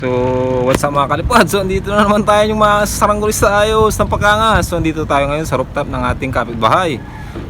So, what's up mga kalipad? So, andito na naman tayo yung mga saranggolis sa ayos ng pagkangas. So, andito tayo ngayon sa rooftop ng ating kapitbahay.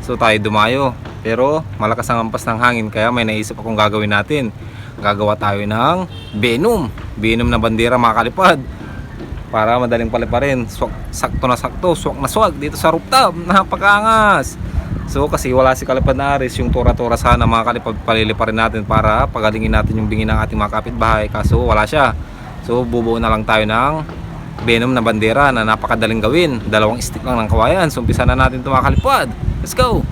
So, tayo dumayo. Pero, malakas ang ampas ng hangin kaya may naisip akong gagawin natin. Gagawa tayo ng Venom. Venom na bandera mga kalipad. Para madaling paliparin. Sakto na sakto, swak na swak dito sa rooftop. Napakaangas. So, kasi wala si Kalipad na Aris, yung tura-tura sana mga kalipad paliliparin natin para pagalingin natin yung bingi ng ating mga kapitbahay. Kaso, wala siya. So bubuo na lang tayo ng Venom na bandera na napakadaling gawin. 2 stick lang ng kawayan. So umpisa na natin ito mga kalipad. Let's go!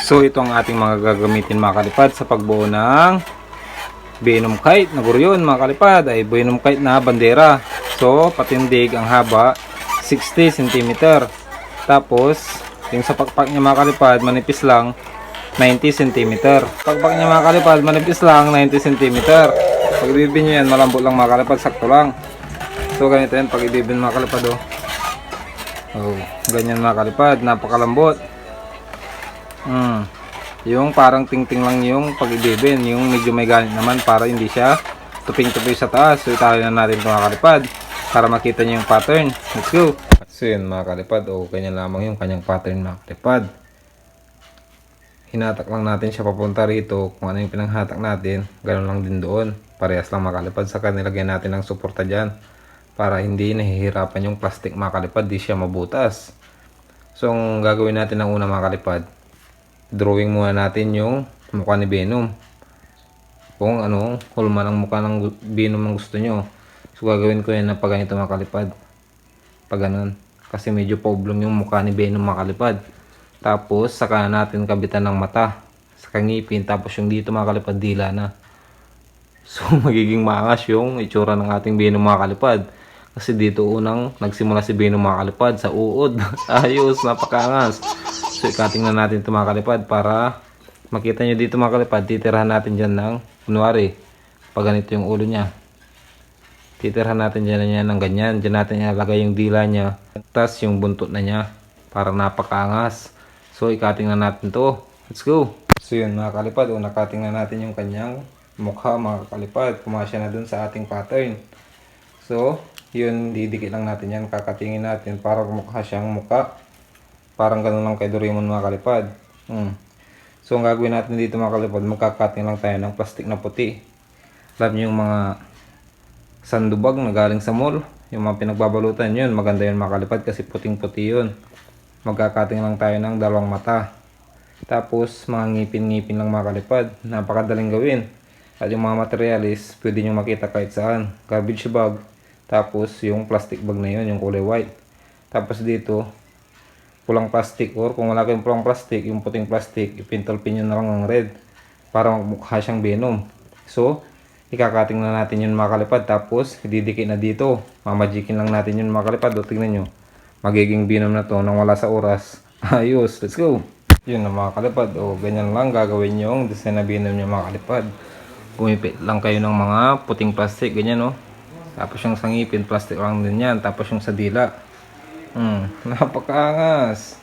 So ito ang ating mga gagamitin mga kalipad sa pagbuo ng Venom kite na guryon mga kalipad, ay Venom kite na bandera. So patindig ang haba 60 cm. Tapos yung sa pakpak niya mga kalipad manipis lang 90 cm. Pakpak niya mga kalipad manipis lang 90 cm. Pag ibibin nyo yan malambot lang mga kalipad, sakto lang. So ganito yan pag ibibin mga kalipad oh, ganyan mga kalipad, napakalambot. Yung parang ting-ting lang yung pag-ibibin, yung medyo may ganit naman para hindi siya tuping-tupi sa taas. So itahin na natin ito mga kalipad para makita nyo yung pattern. Let's go! So yun mga kalipad, ganyan lamang yung kanyang pattern mga kalipad. Hinatak lang natin siya papunta rito. Kung ano yung pinanghatak natin, ganoon lang din doon. Parehas lang mga kalipad. Saka nilagyan natin ng suporta dyan para hindi nahihirapan yung plastic mga kalipad, di siya mabutas. So ang gagawin natin ng una mga kalipad, drawing muna natin yung mukha ni Venom. Kung ano, hulma ng mukha ng Venom ang gusto nyo. So gagawin ko yan na pag ganito mga kalipad. Pag ganun. Kasi medyo poblong yung mukha ni Venom mga kalipad. Tapos saka natin kabitan ng mata. Saka ngipin. Tapos yung dito mga kalipad, dila na. So magiging maangas yung itsura ng ating Venom mga kalipad. Kasi dito unang nagsimula si Venom mga kalipad sa uod. Ayos, napakaangas. So ikating na natin ito mga kalipad para makita nyo dito mga kalipad. Titirahan natin dyan ng kunwari pag ganito yung ulo nya, titirahan natin dyan ng ganyan. Dyan natin ilalagay yung dila nya, tas yung buntot na nya para napakaangas. So ikating na natin to. Let's go! So yun mga kalipad, nakating na natin yung kanyang mukha mga kalipad. Pumasya na dun sa ating pattern. So yun, didikit lang natin yan, kakatingin natin para mukha siyang mukha. Parang ganun lang kay Doraemon mga kalipad. So ang gagawin natin dito mga kalipad, magkakating lang tayo ng plastic na puti. Alam nyo yung mga sandubag na galing sa mall, yung mga pinagbabalutan yun, maganda yun mga kalipad kasi puting puti yun. Magkakating lang tayo ng 2 mata. Tapos mga ngipin-ngipin lang mga kalipad, napakadaling gawin. At yung mga materialis, pwede nyo makita kahit saan. Garbage bag, tapos yung plastic bag na yun, yung kulay white. Tapos dito pulang plastic, or kung wala kayong pulang plastic, yung puting plastic, ipintolpin nyo na lang ng red para magmukha siyang Venom. So ikakating na natin yun mga kalipad. Tapos ididikit na dito, mamajikin lang natin yun mga kalipad. Tingnan nyo, magiging Venom na to nang wala sa oras. Ayos, let's go! Yun na mga kalipad, ganyan lang gagawin yung design na Venom nyo mga kalipad. Gumipit lang kayo ng mga puting plastic, ganyan tapos yung sa ngipin, plastic lang din yan. Tapos yung sa dila, napakaangas.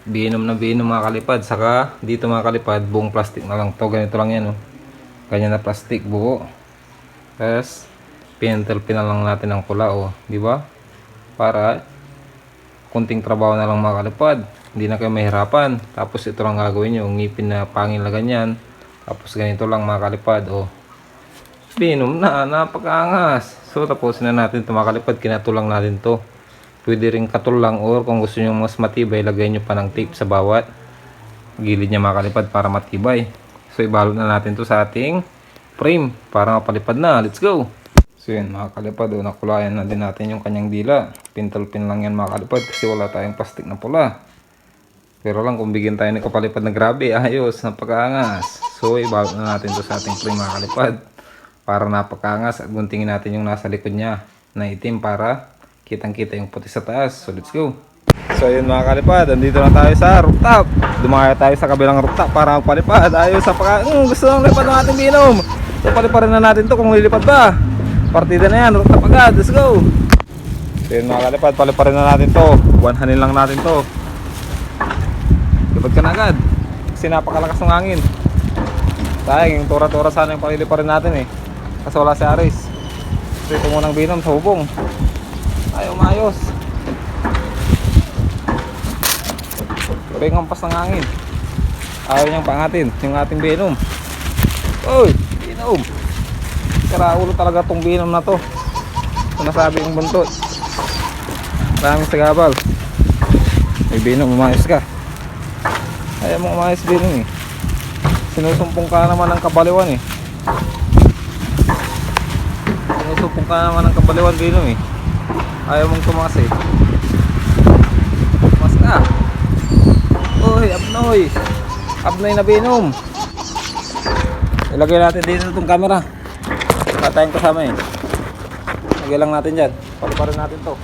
Venom na Venom mga kalipad. Saka dito mga kalipad, buong plastic na lang to. Ganito lang yan ganyan na plastic buo. Tapos pinentelpin na lang natin ang pula di ba? Para kunting trabaho na lang mga kalipad, hindi na kayo mahirapan. Tapos ito lang gagawin nyo, ngipin na pangil na ganyan. Tapos ganito lang mga kalipad Venom na, napakaangas. So tapusin na natin ito mga kalipad, kinatulang natin to. Pwede rin katulang, or kung gusto nyo mas matibay, lagay nyo pa ng tape sa bawat gilid nya mga kalipad para matibay. So ibalot na natin to sa ating frame para mapalipad na. Let's go! So yun mga kalipad, nakulayan na din natin yung kanyang dila. Pintol-pin lang yan mga kalipad kasi wala tayong plastic na pula. Pero lang kung bigyan tayo ng kapalipad na grabe, ayos, napakaangas. So ibalot na natin to sa ating frame mga kalipad para napakaangas, at guntingin natin yung nasa likod niya na itim para kitang kita yung puti sa taas. So let's go! So yun mga kalipad, andito na tayo sa rooftop. Dumaya tayo sa kabilang rooftop para magpalipad. Ayos sa gusto nang lipad ng ating binom. So paliparin na natin to kung lilipad ba. Partida na yan, rooftop agad, let's go. So yun mga kalipad, paliparin na natin to. One-hanin lang natin to. Lipad ka na agad kasi napakalakas ng hangin. Sayang, yung tura-tura sana yung paliliparin natin eh, kasi wala si Aris. So ito munang binom sa hubong. Ayaw maayos. Pero yung hampas ng hangin, ayaw niyang pangatin yung ating binom. Uy, binom. Karaulo talaga tong binom na to. Ito nasabi yung buntot. Maraming sagabal. May binom, umayos ka. Ayaw mong umayos binom eh. Sinusumpong ka naman ng kabaliwan eh. Sinusumpong ka naman ng kabaliwan binom eh. Ayaw mong tumakas eh. Tumas ka. Uy, abnoy. Abnoy na binom. Ilagay natin dito itong camera. Patayin kasama eh. Lagay lang natin dyan. Paliparin natin to.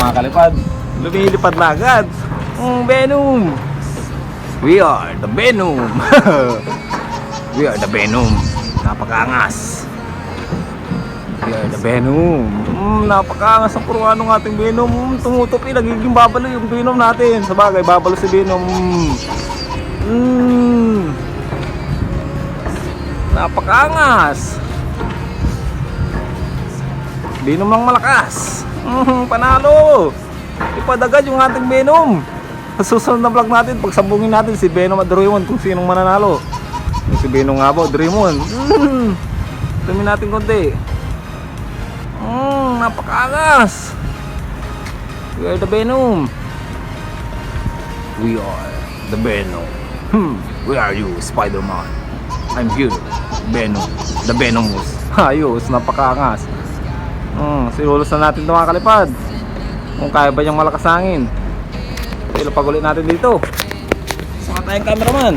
Mga kalipad, lumilipad na agad. Venom. We are the Venom. We are the Venom. Napakaangas. We are the Venom. Napakaangas ang puruan ng ating Venom. Tumutupi, nagiging babalo yung Venom natin. Sabagay, babalo si Venom. Napakaangas. Venom lang malakas. Panalo. Ipadagad yung ating Venom. Sa susunod na vlog natin, pagsambungin natin si Venom at Doraemon kung sinong mananalo. Si Venom nga ba, Doraemon. Tumin natin konti. Napakaangas. We are the Venom. We are the Venom. Where are you, Spider-Man? I'm here, Venom. The Venomous. Ayos, napakaangas. Silulos na natin ito mga kalipad. Kung kaya ba niyang malakas hangin. Ilapag ulit natin dito. Saka tayong cameraman.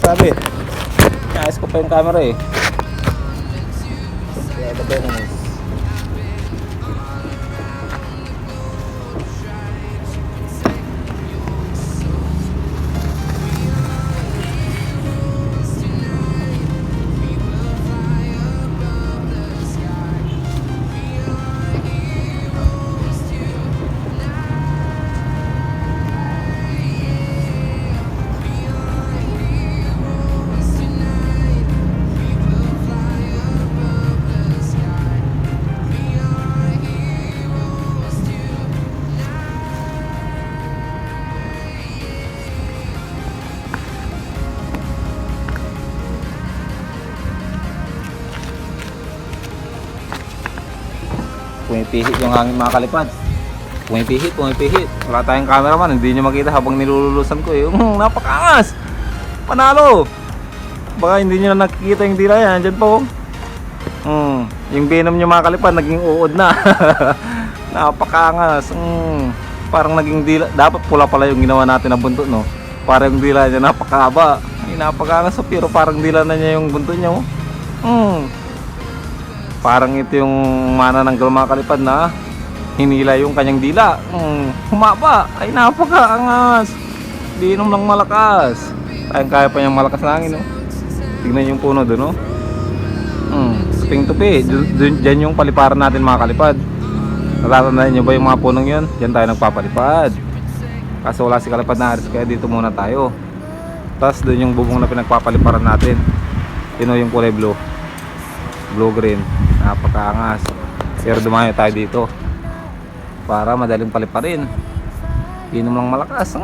Sabi, naayos ko pa yung camera eh. Kaya the Venomous. Pumipihit yung hangin mga kalipad. Pumipihit. Wala tayong cameraman, hindi nyo makita habang nilululusan ko eh. Napakaangas. Panalo. Baka hindi nyo na nakikita yung dila yan. Andyan po. Yung Venom nyo mga kalipad naging uod na. Napakaangas. Parang naging dila. Dapat pula pala yung ginawa natin na buntot no. Parang yung dila niya napakahaba. Ay, napakaangas pero parang dila na niya yung buntot niya. Parang ito yung mana ng mga kalipad na hinila yung kanyang dila. Humaba. Ay, napakaangas. Venom lang malakas. Kaya pa niyang malakas na hangin. No? Tignan yung puno doon. No? Tuping-tupi. Diyan yung paliparan natin mga kalipad. Natatandaan nyo ba yung mga punong yun? Diyan tayo nagpapalipad. Kaso wala si kalipad na Aris, kaya dito muna tayo. Tapos doon yung bubong na pinagpapaliparan natin. Yun yung kulay blue. Blue-green. Napakaangas. Pero dumayo tayo dito para madaling paliparin. Inom lang malakas.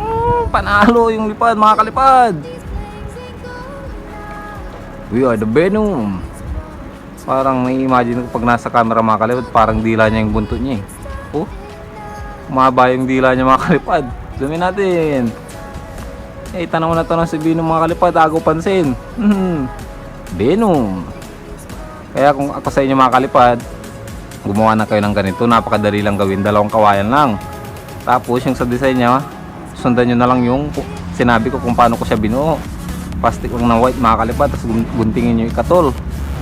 Panalo yung lipad mga kalipad. We are the Venom. Parang may imagine ko pag nasa camera mga kalipad, parang dila niya yung buntot niya eh. Oh, umaba yung dila niya mga kalipad. Zoomin natin. Tanaw na tanong si Venom mga kalipad, agaw pansin. Venom. Kaya kung ako sa inyo mga kalipad, gumawa na kayo ng ganito, napakadali lang gawin, 2 kawayan lang. Tapos yung sa design niya, sundan nyo na lang yung sinabi ko kung paano ko siya binuo. Plastic lang na white mga kalipad, tapos guntingin nyo ikatol.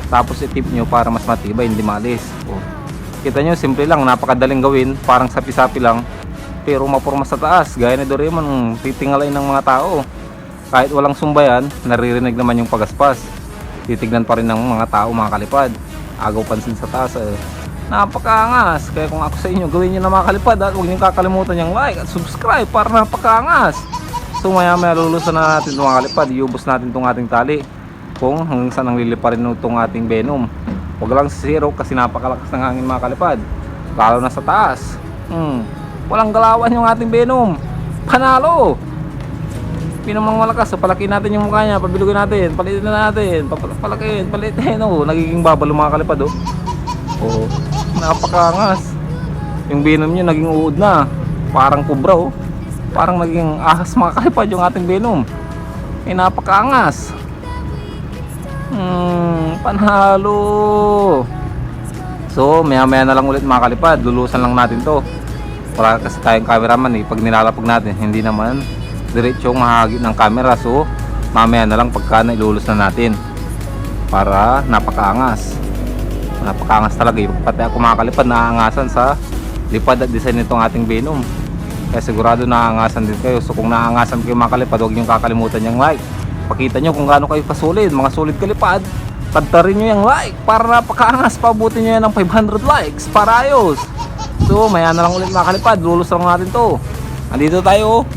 Tapos itip nyo para mas matibay, hindi maalis. Kita nyo, simple lang, napakadaling gawin, parang sapi-sapi lang. Pero mapurma sa taas, gaya ni Doraemon, titingalay ng mga tao. Kahit walang sumbayan, naririnig naman yung pagaspas. Titignan pa rin ng mga tao mga kalipad. Agaw pansin sa taas napakaangas. Kaya kung ako sa inyo, gawin nyo na mga kalipad at huwag nyo kakalimutan yung like at subscribe para napakaangas. So maya lulusan na natin itong mga kalipad. Iubos natin itong ating tali kung hanggang saan ang liliparin itong ating Venom. Huwag lang sa zero kasi napakalakas ng hangin mga kalipad, lalo na sa taas. Walang galawan yung ating Venom. Panalo. Pinom lang malakas. So palakin natin yung mukha niya, pabilugin natin, palitin na natin, palitin. Nagiging babalo mga kalipad napakaangas. Yung Venom niya naging uod na, parang kubra parang naging ahas mga kalipad yung ating Venom. Napakaangas. Panalo. So maya na lang ulit mga kalipad, lulusan lang natin to. Wala kasi tayong cameraman pag nilalapag natin hindi naman diretsong mahagit ng camera. So mamaya na lang pagka ilulus na natin, para napakaangas talaga pati ako mga kalipad naaangasan sa lipad at design nitong ating Venom. Kaya sigurado naaangasan din kayo. So kung naaangasan kayo mga kalipad, huwag nyo kakalimutan yung like. Pakita nyo kung gaano kayo kasolid, mga solid kalipad. Tagtarin nyo yung like para napakaangas. Pabutin nyo yan ng 500 likes para ayos. So maya na lang ulit mga kalipad, lulus lang natin to. Andito tayo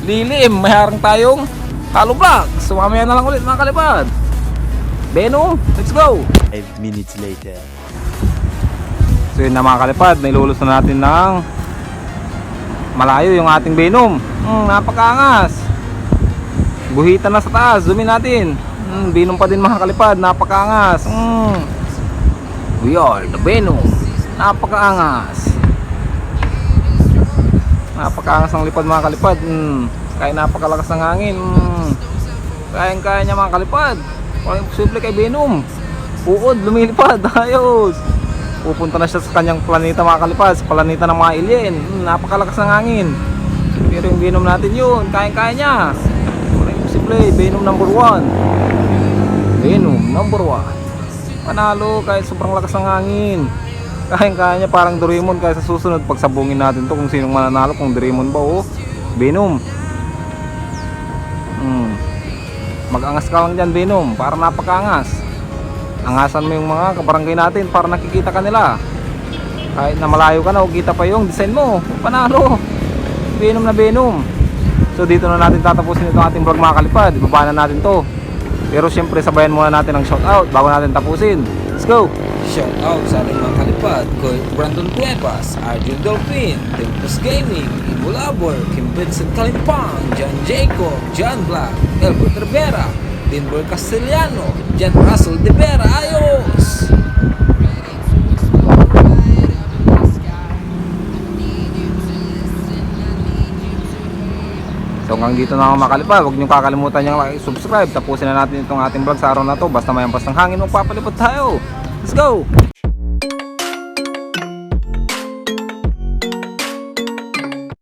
lilim, may harang tayong hollow block. So mamaya na lang ulit mga kalipad. Venom, let's go! 5 minutes later. So yun na mga kalipad, nailulus na natin ng malayo yung ating Venom. Napakaangas. Buhitan na sa taas, zoomin natin. Venom pa din mga kalipad, napakaangas. We are the Venom. Napakaangas. Napakaangas ng lipad mga kalipad. Kaya napakalakas ng hangin. Kaya niya mga kalipad. Walang imposible kay Venom. Uod, lumilipad, ayos. Pupunta na siya sa kanyang planeta mga kalipad, sa planeta ng mga alien. Napakalakas ng hangin. Pero yung Venom natin yun, kaya niya. Walang imposible, Venom number 1. Venom number 1. Panalo kahit sobrang lakas ng hangin. Kaya niya, parang Doraemon. Kaya sa susunod pagsabungin natin to kung sinong mananalo, kung Doraemon ba o Venom. Mag-angas ka lang dyan Venom, para napakaangas. Angasan mo yung mga kabarangay natin para nakikita ka nila. Kahit na malayo ka na, kita pa yung design mo. Panalo. Venom na Venom. So dito na natin tatapusin itong ating vlog mga kalipad. Ibaba na natin to. Pero syempre sabayan muna natin ang shoutout bago natin tapusin. Let's go! Shout out sa ating mga kalipad, Coy Brandon Cuevas, Arjun Dolphin, Tempus Gaming, Ibu Labor, Kim Vincent Kalimpang, John Jacob, John Black, Elbert Rivera, Dinber Castellano, Jan Russell De Vera, ayos! So hanggang dito na mga kalipad, huwag niyong kakalimutan yung like, subscribe. Tapusin na natin itong ating vlog sa araw na to. Basta mayampas ng hangin, magpapalipad tayo. Let's go!